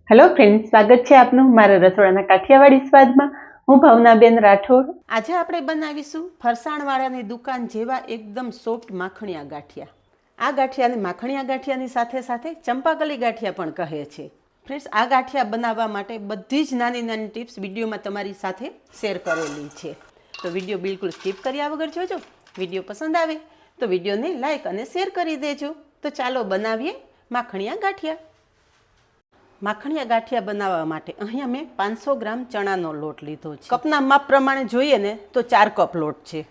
Hello friend, સ્વાગત છે આપનું મારા રસોડાના કાઠિયાવાડી સ્વાદમાં. હું ભાવનાબેન રાઠોડ. આજે આપણે બનાવીશું ફરસાણવાળાની દુકાન જેવા એકદમ સોફ્ટ માખણિયા ગાંઠિયા. આ ગાંઠિયાને માખણિયા ગાંઠિયાની સાથે સાથે ચંપાકલી ગાંઠિયા પણ કહે છે. ફ્રેન્ડ્સ, આ ગાંઠિયા બનાવવા માટે બધી જ નાની નાની ટિપ્સ વિડીયોમાં તમારી સાથે શેર કરેલી છે. તો વિડીયો બિલકુલ સ્કીપ કર્યા વગર જોજો. વિડીયો પસંદ આવે તો વિડીયોને લાઇક અને શેર કરી દેજો. તો ચાલો બનાવીએ માખણિયા ગાંઠિયા. માખણિયા ગાંઠિયા બનાવવા માટે અહીંયા મેં 500 ગ્રામ ચણાનો લોટ લીધો છે. કપના માપ પ્રમાણે જોઈએ ને તો 4 કપ લોટ છે.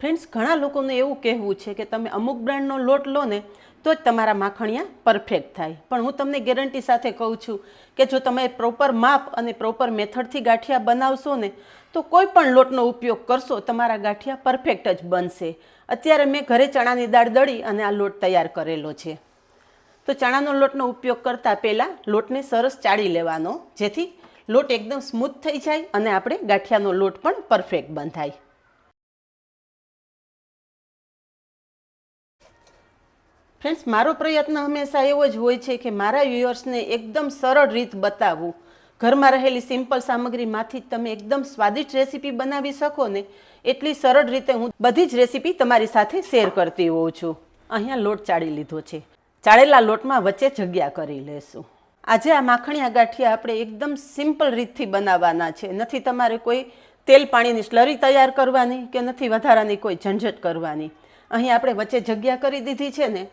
ફ્રેન્ડ્સ, ઘણા લોકોને એવું કહેવું છે કે તમે અમુક બ્રાન્ડનો લોટ લો ને તો જ તમારા માખણિયા પરફેક્ટ થાય. પણ હું તમને ગેરંટી સાથે કહું છું કે જો તમે પ્રોપર માપ અને પ્રોપર મેથડથી ગાંઠિયા બનાવશો ને તો કોઈ પણ લોટનો ઉપયોગ કરશો તમારા ગાંઠિયા પરફેક્ટ જ બનશે. અત્યારે મેં ઘરે ચણાની દાળ દળી અને આ લોટ તૈયાર કરેલો છે. તો ચણાનો લોટનો ઉપયોગ કરતાં પહેલાં લોટને સરસ ચાળી લેવાનો, જેથી લોટ એકદમ સ્મૂથ થઈ જાય અને આપણે ગાંઠિયાનો લોટ પણ પરફેક્ટ બંધાય. ફ્રેન્ડ્સ, મારો પ્રયત્ન હંમેશા એવો જ હોય છે કે મારા વ્યુઅર્સને એકદમ સરળ રીત બતાવવું. ઘરમાં રહેલી સિમ્પલ સામગ્રીમાંથી જ તમે એકદમ સ્વાદિષ્ટ રેસીપી બનાવી શકો ને એટલી સરળ રીતે હું બધી જ રેસીપી તમારી સાથે શેર કરતી હોઉં છું. અહીંયા લોટ ચાળી લીધો છે. ચાળેલા લોટમાં વચ્ચે જગ્યા કરી લેશું. આજે આ માખણિયા ગાંઠિયા આપણે એકદમ સિમ્પલ રીતથી બનાવવાના છે. નથી તમારે કોઈ તેલ પાણીની સ્લરી તૈયાર કરવાની કે નથી વધારાની કોઈ ઝંઝટ કરવાની. અહીં આપણે વચ્ચે જગ્યા કરી દીધી છે ને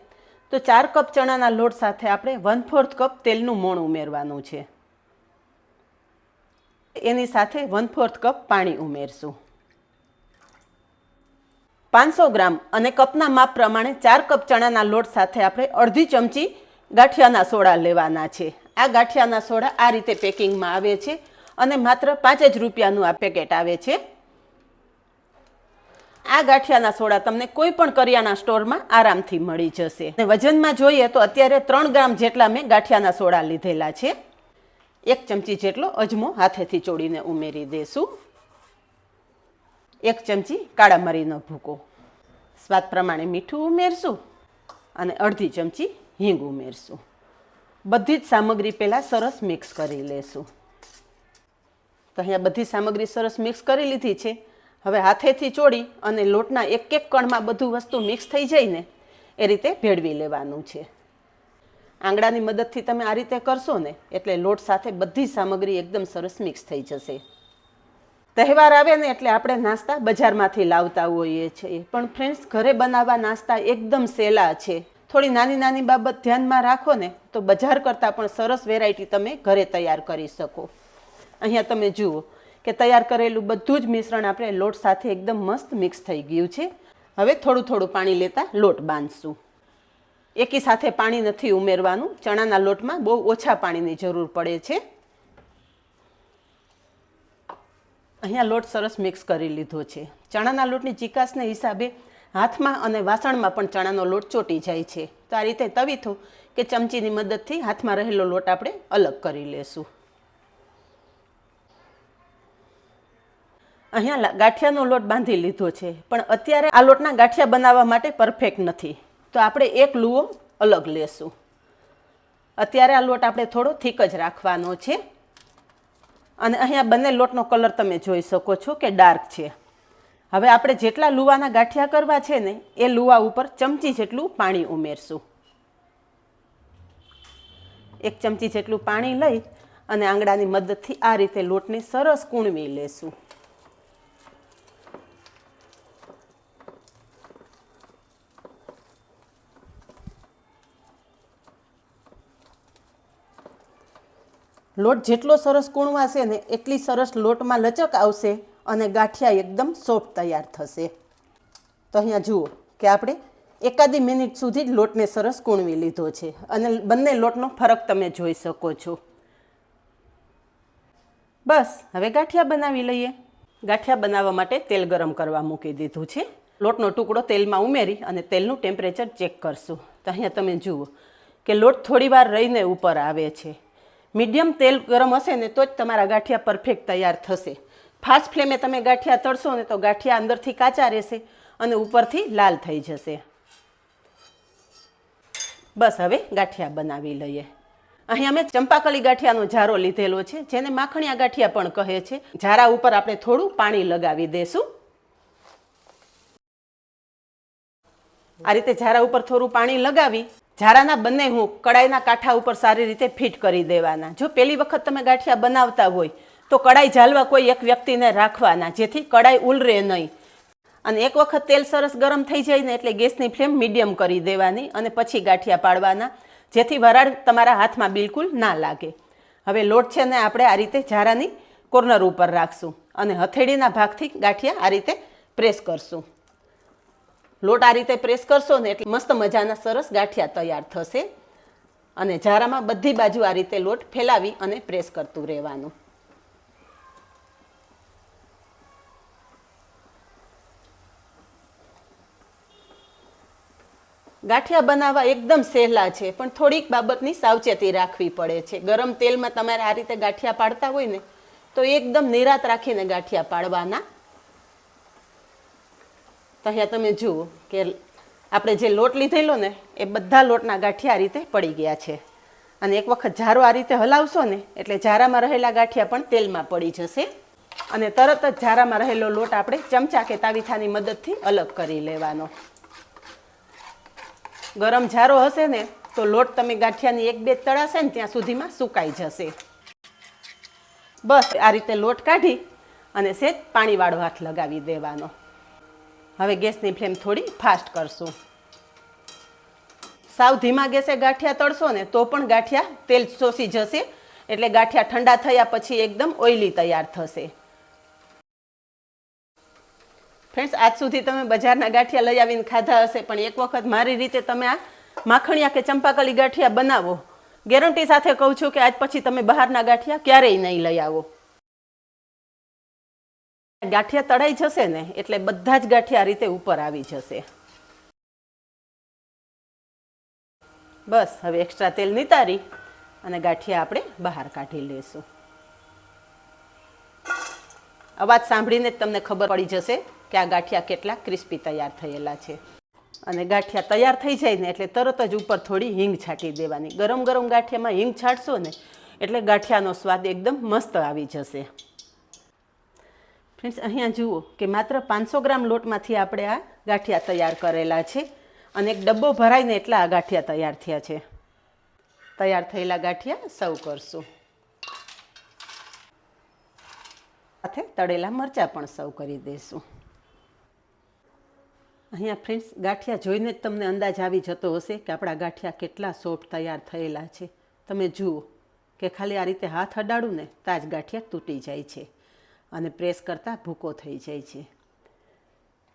તો 4 કપ ચણાના લોટ સાથે આપણે 1/4 કપ તેલનું મોણ ઉમેરવાનું છે. એની સાથે 1/4 કપ પાણી ઉમેરશું. 500 ગ્રામ અને કપના માપ પ્રમાણે 4 કપ ચણાના લોટ સાથે આપણે અડધી ચમચી ગાંઠિયાના સોડા લેવાના છે. આ ગાંઠિયાના સોડા આ રીતે પેકિંગમાં આવે છે અને માત્ર 5 જ રૂપિયાનું આ પેકેટ આવે છે. આ ગાંઠિયાના સોડા તમને કોઈ પણ કરિયાણા સ્ટોરમાં આરામથી મળી જશે. અને વજનમાં જોઈએ તો અત્યારે 3 ગ્રામ જેટલા મેં ગાંઠિયાના સોડા લીધેલા છે. 1 ચમચી જેટલો અજમો હાથેથી ચોળીને ઉમેરી દેશું. 1 ચમચી કાળા મરીનો ભૂકો, સ્વાદ પ્રમાણે મીઠું ઉમેરશું અને અડધી ચમચી હિંગ ઉમેરશું. બધી જ સામગ્રી પહેલાં સરસ મિક્સ કરી લેશું. તો અહીંયા બધી સામગ્રી સરસ મિક્સ કરી લીધી છે. હવે હાથેથી ચોળી અને લોટના એક એક કણમાં બધું વસ્તુ મિક્સ થઈ જાય ને એ રીતે ભેળવી લેવાનું છે. આંગળાની મદદથી તમે આ રીતે કરશો ને એટલે લોટ સાથે બધી સામગ્રી એકદમ સરસ મિક્સ થઈ જશે. તહેવાર આવે ને એટલે આપણે નાસ્તા બજારમાંથી લાવતા હોઈએ છીએ, પણ ફ્રેન્ડ્સ, ઘરે બનાવવા નાસ્તા એકદમ સહેલા છે. થોડી નાની નાની બાબત ધ્યાનમાં રાખો ને તો બજાર કરતાં પણ સરસ વેરાયટી તમે ઘરે તૈયાર કરી શકો. અહીંયા તમે જુઓ કે તૈયાર કરેલું બધું જ મિશ્રણ આપણે લોટ સાથે એકદમ મસ્ત મિક્સ થઈ ગયું છે. હવે થોડું થોડું પાણી લેતા લોટ બાંધશું. એકી સાથે પાણી નથી ઉમેરવાનું. ચણાના લોટમાં બહુ ઓછા પાણીની જરૂર પડે છે. અહીંયા લોટ સરસ મિક્સ કરી લીધો છે. ચણાના લોટની ચીકાશને હિસાબે હાથમાં અને વાસણમાં પણ ચણાનો લોટ ચોંટી જાય છે. તો આ રીતે તવીથો કે ચમચીની મદદથી હાથમાં રહેલો લોટ આપણે અલગ કરી લેશું. અહીંયા ગાંઠિયાનો લોટ બાંધી લીધો છે, પણ અત્યારે આ લોટના ગાંઠિયા બનાવવા માટે પરફેક્ટ નથી. તો આપણે એક લુઓ અલગ લેશું. અત્યારે આ લોટ આપણે થોડો થીક જ રાખવાનો છે. અને અહીંયા બંને લોટનો કલર તમે જોઈ શકો છો કે ડાર્ક છે. હવે આપણે જેટલા લુવાના ગાંઠિયા કરવા છે ને એ લુવા ઉપર ચમચી જેટલું પાણી ઉમેરશું. 1 ચમચી જેટલું પાણી લઈ અને આંગળાની મદદથી આ રીતે લોટને સરસ કૂણવી લેશું. લોટ જેટલો સરસ કૂણવાશે ને એટલી સરસ લોટમાં લચક આવશે અને ગાંઠિયા એકદમ સોફ્ટ તૈયાર થશે. તો અહીંયા જુઓ કે આપણે એકાદી મિનિટ સુધી જ લોટને સરસ કૂણવી લીધો છે અને બંને લોટનો ફરક તમે જોઈ શકો છો. બસ હવે ગાંઠિયા બનાવી લઈએ. ગાંઠિયા બનાવવા માટે તેલ ગરમ કરવા મૂકી દીધું છે. લોટનો ટુકડો તેલમાં ઉમેરી અને તેલનું ટેમ્પરેચર ચેક કરશું. તો અહીંયા તમે જુઓ કે લોટ થોડી વાર રહીને ઉપર આવે છે. મીડિયમ તેલ ગરમ હશે ને તો જ તમારા ગાંઠિયા પરફેક્ટ તૈયાર થશે. ફાસ્ટ ફ્લેમે તમે ગાંઠિયા તળશો ને તો ગાંઠિયા અંદરથી કાચા રહેશે અને ઉપરથી લાલ થઈ જશે. બસ હવે ગાંઠિયા બનાવી લઈએ. અહીં અમે ચંપાકલી ગાંઠિયાનો જારો લીધેલો છે, જેને માખણિયા ગાંઠિયા પણ કહે છે. જારા ઉપર આપણે થોડું પાણી લગાવી દેશું. આ રીતે જારા ઉપર થોડું પાણી લગાવી જારાના બંને હું કડાઈના કાંઠા ઉપર સારી રીતે ફિટ કરી દેવાના. જો પહેલી વખત તમે ગાંઠિયા બનાવતા હોય તો કડાઈ ઝાલવા કોઈ એક વ્યક્તિને રાખવાના, જેથી કડાઈ ઉલરે નહીં. અને એક વખત તેલ સરસ ગરમ થઈ જાય ને એટલે ગેસની ફ્લેમ મીડિયમ કરી દેવાની અને પછી ગાંઠિયા પાડવાના, જેથી વરાળ તમારા હાથમાં બિલકુલ ના લાગે. હવે લોટ છે ને આપણે આ રીતે જારાની કોર્નર ઉપર રાખશું અને હથેળીના ભાગથી ગાંઠિયા આ રીતે પ્રેસ કરશું. લોટ આ રીતે પ્રેસ કરશો ને એટલે મસ્ત મજાના સરસ ગાંઠિયા તૈયાર થશે. અને જારામાં બધી બાજુ આ રીતે લોટ ફેલાવી અને પ્રેસ કરતું રહેવાનું. ગાંઠિયા બનાવવા એકદમ સહેલા છે, પણ થોડીક બાબતની સાવચેતી રાખવી પડે છે. ગરમ તેલમાં તમારે આ રીતે ગાંઠિયા પાડતા હોય ને તો એકદમ નિરાત રાખીને ગાંઠિયા પાડવાના. તો અહીંયા તમે જુઓ કે આપણે જે લોટ લીધેલો ને એ બધા લોટના ગાંઠિયા આ રીતે પડી ગયા છે. અને એક વખત જારો આ રીતે હલાવશો ને એટલે જારામાં રહેલા ગાંઠિયા પણ તેલમાં પડી જશે. અને તરત જ જારામાં રહેલો લોટ આપણે ચમચા કે તાવીથાની મદદથી અલગ કરી લેવાનો. ગરમ જારો હશે ને તો લોટ તમે ગાંઠિયાની એક બે તળાશે ને ત્યાં સુધીમાં સુકાઈ જશે. બસ આ રીતે લોટ કાઢી અને સહેજ પાણીવાળો હાથ લગાવી દેવાનો. હવે ગેસની ફ્લેમ થોડી ફાસ્ટ કરશું. સાવ ધીમા ગેસે ગાંઠિયા તળશો ને તો પણ ગાંઠિયા તેલ શોષી જશે, એટલે ગાંઠિયા ઠંડા થયા પછી એકદમ ઓઇલી તૈયાર થશે. ફ્રેન્ડ્સ, આજ સુધી તમે બજારના ગાંઠિયા લઈ આવીને ખાધા હશે, પણ એક વખત મારી રીતે તમે આ માખણિયા કે ચંપાકલી ગાંઠિયા બનાવો. ગેરંટી સાથે કહું છું કે આજ પછી તમે બહારના ગાંઠિયા ક્યારેય નહીં લઈ આવો. ગાંઠિયા તળાઈ જશે ને એટલે બધા જ ગાંઠિયા આ રીતે ઉપર આવી જશે. બસ હવે એક્સ્ટ્રા તેલ નિતારી અને ગાંઠિયા આપણે બહાર કાઢી લેશું. અવાજ સાંભળીને જ તમને ખબર પડી જશે કે આ ગાંઠિયા કેટલા ક્રિસ્પી તૈયાર થયેલા છે. અને ગાંઠિયા તૈયાર થઈ જાય ને એટલે તરત જ ઉપર થોડી હિંગ છાંટી દેવાની. ગરમ ગરમ ગાંઠિયામાં હિંગ છાંટશો ને એટલે ગાંઠિયાનો સ્વાદ એકદમ મસ્ત આવી જશે. ફ્રેન્ડ્સ, અહીંયા જુઓ કે માત્ર 500 ગ્રામ લોટમાંથી આપણે આ ગાંઠિયા તૈયાર કરેલા છે અને એક ડબ્બો ભરાઈને એટલા આ ગાંઠિયા તૈયાર થયા છે. તૈયાર થયેલા ગાંઠિયા સર્વ કરશું. સાથે તળેલા મરચાં પણ સર્વ કરી દઈશું. અહીંયા ફ્રેન્ડ્સ, ગાંઠિયા જોઈને જ તમને અંદાજ આવી જતો હશે કે આપણા ગાંઠિયા કેટલા સોફ્ટ તૈયાર થયેલા છે. તમે જુઓ કે ખાલી આ રીતે હાથ અડાડું ને તાજ ગાંઠિયા તૂટી જાય છે અને પ્રેસ કરતાં ભૂકો થઈ જાય છે.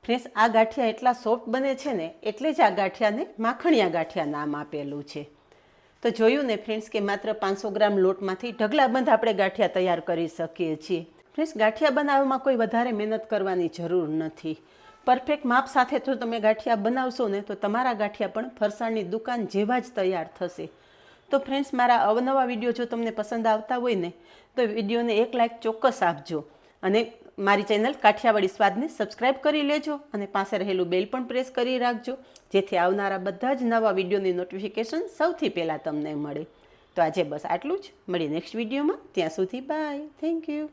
ફ્રેન્ડ્સ, આ ગાંઠિયા એટલા સોફ્ટ બને છે ને એટલે જ આ ગાંઠિયાને માખણિયા ગાંઠિયા નામ આપેલું છે. તો જોયું ને ફ્રેન્ડ્સ કે માત્ર 500 ગ્રામ લોટમાંથી ઢગલાબંધ આપણે ગાંઠિયા તૈયાર કરી શકીએ છીએ. ફ્રેન્ડ્સ, ગાંઠિયા બનાવવામાં કોઈ વધારે મહેનત કરવાની જરૂર નથી. પરફેક્ટ માપ સાથે જો તમે ગાંઠિયા બનાવશો ને તો તમારા ગાંઠિયા પણ ફરસાણની દુકાન જેવા જ તૈયાર થશે. તો ફ્રેન્ડ્સ, મારા અવનવા વિડીયો જો તમને પસંદ આવતા હોય ને તો વિડીયોને એક લાઇક ચોક્કસ આપજો અને મારી ચેનલ કાઠિયાવાડી સ્વાદને સબસ્ક્રાઈબ કરી લેજો અને પાસે રહેલું બેલ પણ પ્રેસ કરી રાખજો, જેથી આવનારા બધા જ નવા વિડીયોની નોટિફિકેશન સૌથી પહેલાં તમને મળે. તો આજે બસ આટલું જ. મળી નેક્સ્ટ વિડીયોમાં. ત્યાં સુધી બાય. Thank you.